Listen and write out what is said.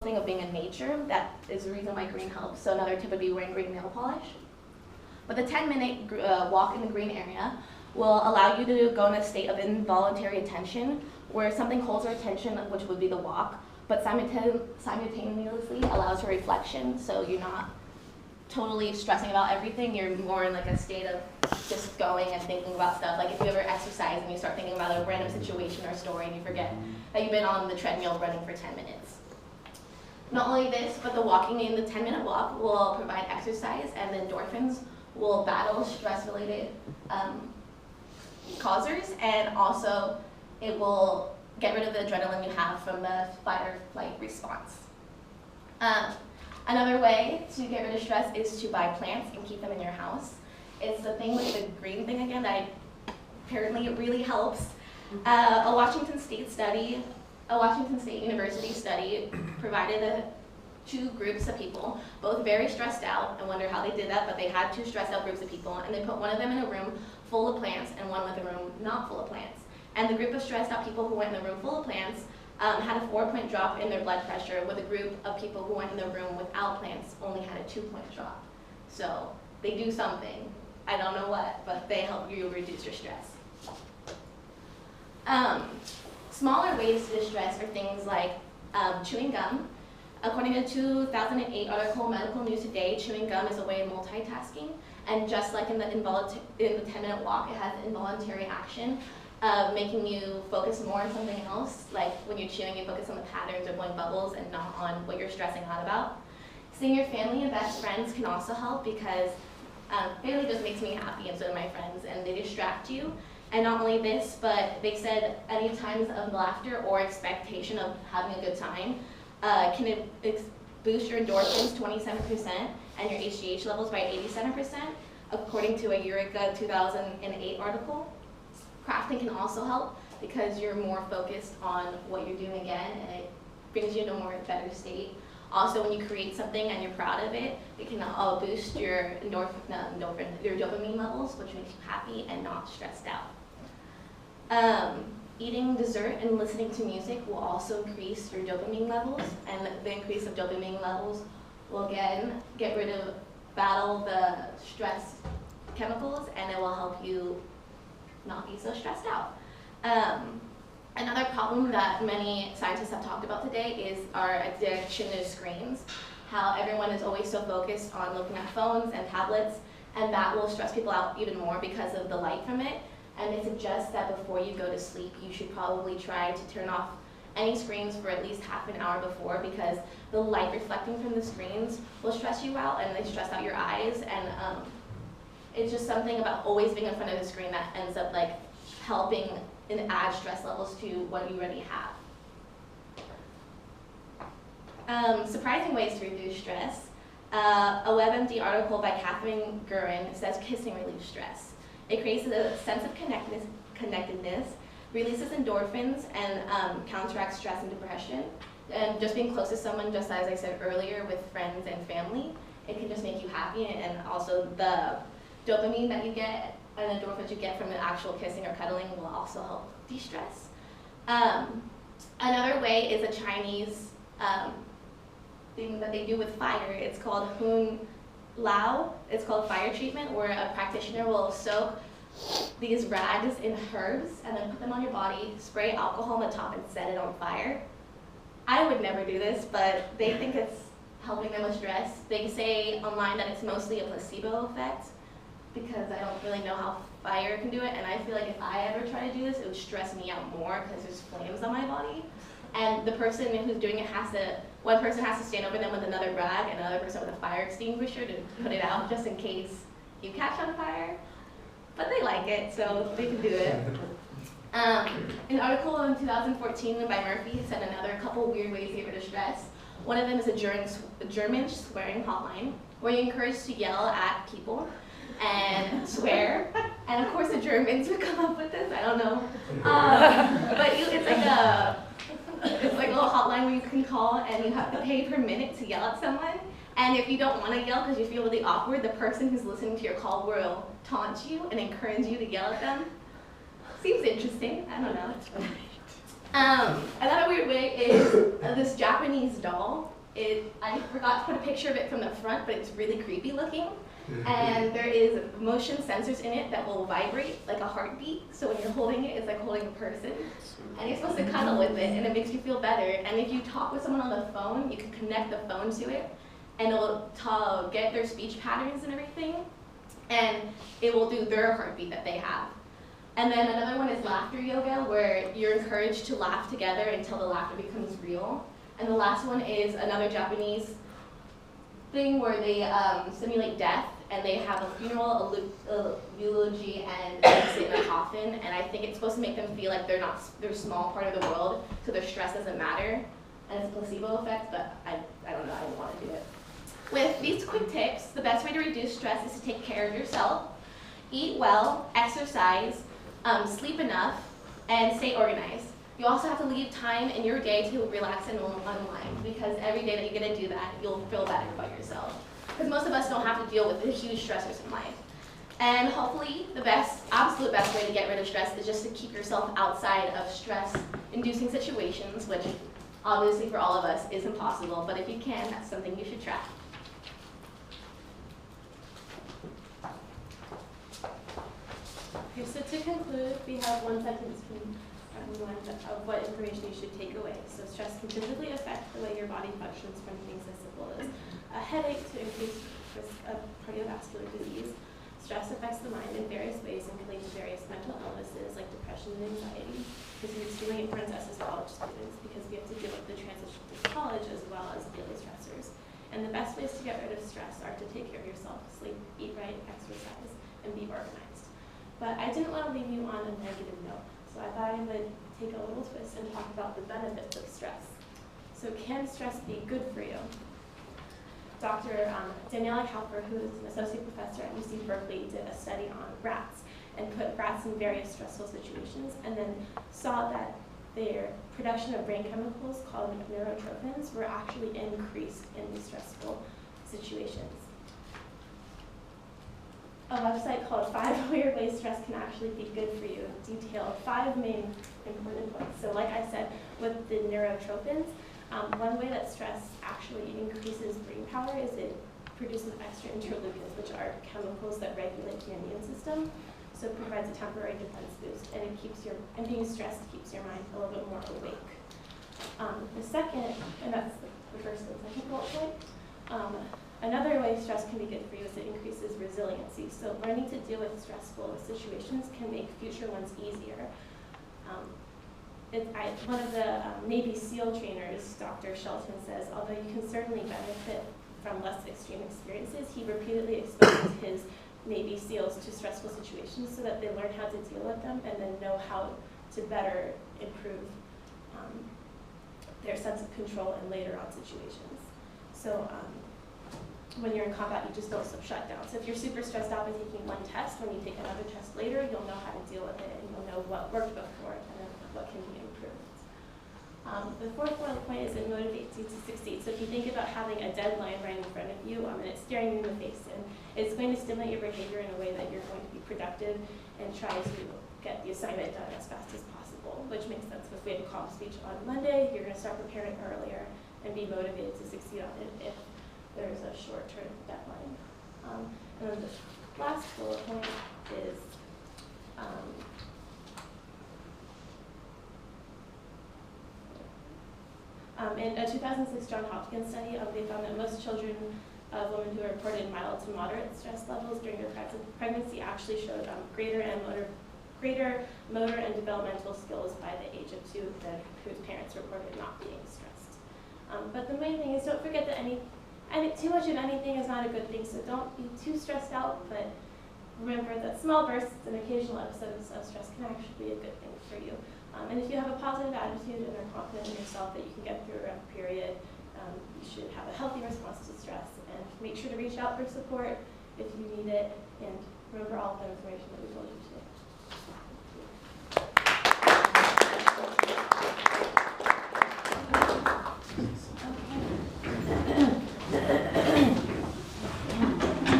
thing of being in nature. That is the reason why green helps. So another tip would be wearing green nail polish. But the 10-minute walk in the green area will allow you to go in a state of involuntary attention where something holds your attention, which would be the walk, but simultaneously allows for reflection, so you're not totally stressing about everything. You're more in like a state of just going and thinking about stuff. Like if you ever exercise and you start thinking about a random situation or story and you forget that you've been on the treadmill running for 10 minutes. Not only this, but the walking in the 10-minute walk will provide exercise, and the endorphins will battle stress-related causers, and also it will get rid of the adrenaline you have from the fight or flight response. Another way to get rid of stress is to buy plants and keep them in your house. It's the thing with the green thing again that apparently it really helps. A Washington State University study provided two groups of people, both very stressed out. I wonder how they did that, but they had two stressed out groups of people, and they put one of them in a room full of plants and one with a room not full of plants. And the group of stressed out people who went in the room full of plants had a 4-point drop in their blood pressure, with a group of people who went in the room without plants only had a 2-point drop. So they do something. I don't know what, but they help you reduce your stress. Smaller ways to distress are things like chewing gum. According to a 2008 article, Medical News Today, chewing gum is a way of multitasking, and just like in the 10-minute walk, it has involuntary action, making you focus more on something else. Like when you're chewing, you focus on the patterns of blowing bubbles and not on what you're stressing out about. Seeing your family and best friends can also help, because family just makes me happy, and so do my friends, and they distract you. And not only this, but they said any times of laughter or expectation of having a good time can boost your endorphins 27% and your HGH levels by 87%, according to a Eureka 2008 article. Crafting can also help because you're more focused on what you're doing again, and it brings you into a more better state. Also, when you create something and you're proud of it, it can boost your your dopamine levels, which makes you happy and not stressed out. Eating dessert and listening to music will also increase your dopamine levels, and the increase of dopamine levels will again battle the stress chemicals, and it will help you not be so stressed out. Another problem that many scientists have talked about today is our addiction to screens. How everyone is always so focused on looking at phones and tablets, and that will stress people out even more because of the light from it. And they suggest that before you go to sleep, you should probably try to turn off any screens for at least half an hour before, because the light reflecting from the screens will stress you out, and they stress out your eyes. And it's just something about always being in front of the screen that ends up like helping and add stress levels to what you already have. Surprising ways to reduce stress. A WebMD article by Catherine Gurin says kissing relieves stress. It creates a sense of connectedness, releases endorphins, and counteracts stress and depression. And just being close to someone, just as I said earlier, with friends and family, it can just make you happy, and also the dopamine that you get and the endorphins you get from the actual kissing or cuddling will also help de-stress. Another way is a Chinese thing that they do with fire. It's called Hun Lao. It's called fire treatment, where a practitioner will soak these rags in herbs and then put them on your body, spray alcohol on the top, and set it on fire. I would never do this, but they think it's helping them with stress. They say online that it's mostly a placebo effect, because I don't really know how fire can do it, and I feel like if I ever try to do this, it would stress me out more because there's flames on my body. And the person who's doing it one person has to stand over them with another rag and another person with a fire extinguisher to put it out, just in case you catch on fire. But they like it, so they can do it. An article in 2014 by Murphy said another couple weird ways to get rid of stress. One of them is a German swearing hotline, where you're encouraged to yell at people and swear. And of course the Germans would come up with this, I don't know. But it's like a little hotline where you can call, and you have to pay per minute to yell at someone. And if you don't want to yell because you feel really awkward, the person who's listening to your call will taunt you and encourage you to yell at them. Seems interesting, I don't know. Another weird way is this Japanese doll. I forgot to put a picture of it from the front, but it's really creepy looking. And there is motion sensors in it that will vibrate like a heartbeat. So when you're holding it, it's like holding a person. And you're supposed to cuddle with it, and it makes you feel better. And if you talk with someone on the phone, you can connect the phone to it, and it'll get their speech patterns and everything. And it will do their heartbeat that they have. And then another one is laughter yoga, where you're encouraged to laugh together until the laughter becomes real. And the last one is another Japanese thing where they simulate death, and they have a funeral, a eulogy, and they sit in a coffin. And I think it's supposed to make them feel like they're a small part of the world, so their stress doesn't matter. And it's a placebo effect, but I don't know, I don't want to do it. With these quick tips, the best way to reduce stress is to take care of yourself, eat well, exercise, sleep enough, and stay organized. You also have to leave time in your day to relax and unwind, because every day that you get to do that, you'll feel better about yourself. Because most of us don't have to deal with the huge stressors in life. And hopefully, the absolute best way to get rid of stress is just to keep yourself outside of stress-inducing situations, which obviously for all of us is impossible, but if you can, that's something you should try. Okay, so to conclude, we have one sentence from everyone of what information you should take away. So stress can physically affect the way your body functions, from things as simple as a headache to increased risk of cardiovascular disease. Stress affects the mind in various ways and can lead to various mental illnesses like depression and anxiety. This is extremely important to us as college students because we have to deal with the transition to college as well as daily stressors. And the best ways to get rid of stress are to take care of yourself, sleep, eat right, exercise, and be organized. But I didn't want to leave you on a negative note, so I thought I would take a little twist and talk about the benefits of stress. So can stress be good for you? Dr. Daniela Kaufer, who is an associate professor at UC Berkeley, did a study on rats and put rats in various stressful situations and then saw that their production of brain chemicals called neurotrophins were actually increased in these stressful situations. A website called 5 Weird Ways Stress Can Actually Be Good For You detailed 5 main important points. So like I said, with the neurotrophins, one way that stress actually increases brain power is it produces extra interleukins, which are chemicals that regulate the immune system. So it provides a temporary defense boost, and being stressed keeps your mind a little bit more awake. The second, and that's the first and second bullet point, another way stress can be good for you is it increases resiliency. So learning to deal with stressful situations can make future ones easier. One of the Navy SEAL trainers, Dr. Shelton, says, although you can certainly benefit from less extreme experiences, he repeatedly exposes his Navy SEALs to stressful situations so that they learn how to deal with them and then know how to better improve their sense of control in later on situations. So when you're in combat, you just don't shut down. So if you're super stressed out by taking one test, when you take another test later, you'll know how to deal with it and you'll know what worked before and then what can be improved. The fourth bullet point is it motivates you to succeed. So if you think about having a deadline right in front of you and it's staring you in the face, and it's going to stimulate your behavior in a way that you're going to be productive and try to get the assignment done as fast as possible, which makes sense because we have a comp speech on Monday. You're going to start preparing earlier and be motivated to succeed on it if there's a short-term deadline. And then the last bullet point is in a 2006 Johns Hopkins study, they found that most children of women who reported mild to moderate stress levels during their pregnancy actually showed greater motor and developmental skills by the age of 2 than whose parents reported not being stressed. But the main thing is don't forget that too much of anything is not a good thing, so don't be too stressed out, but remember that small bursts and occasional episodes of stress can actually be a good thing for you. And if you have a positive attitude and are confident in yourself that you can get through a rough period, you should have a healthy response to stress and make sure to reach out for support if you need it, and remember all of the information that we told you today.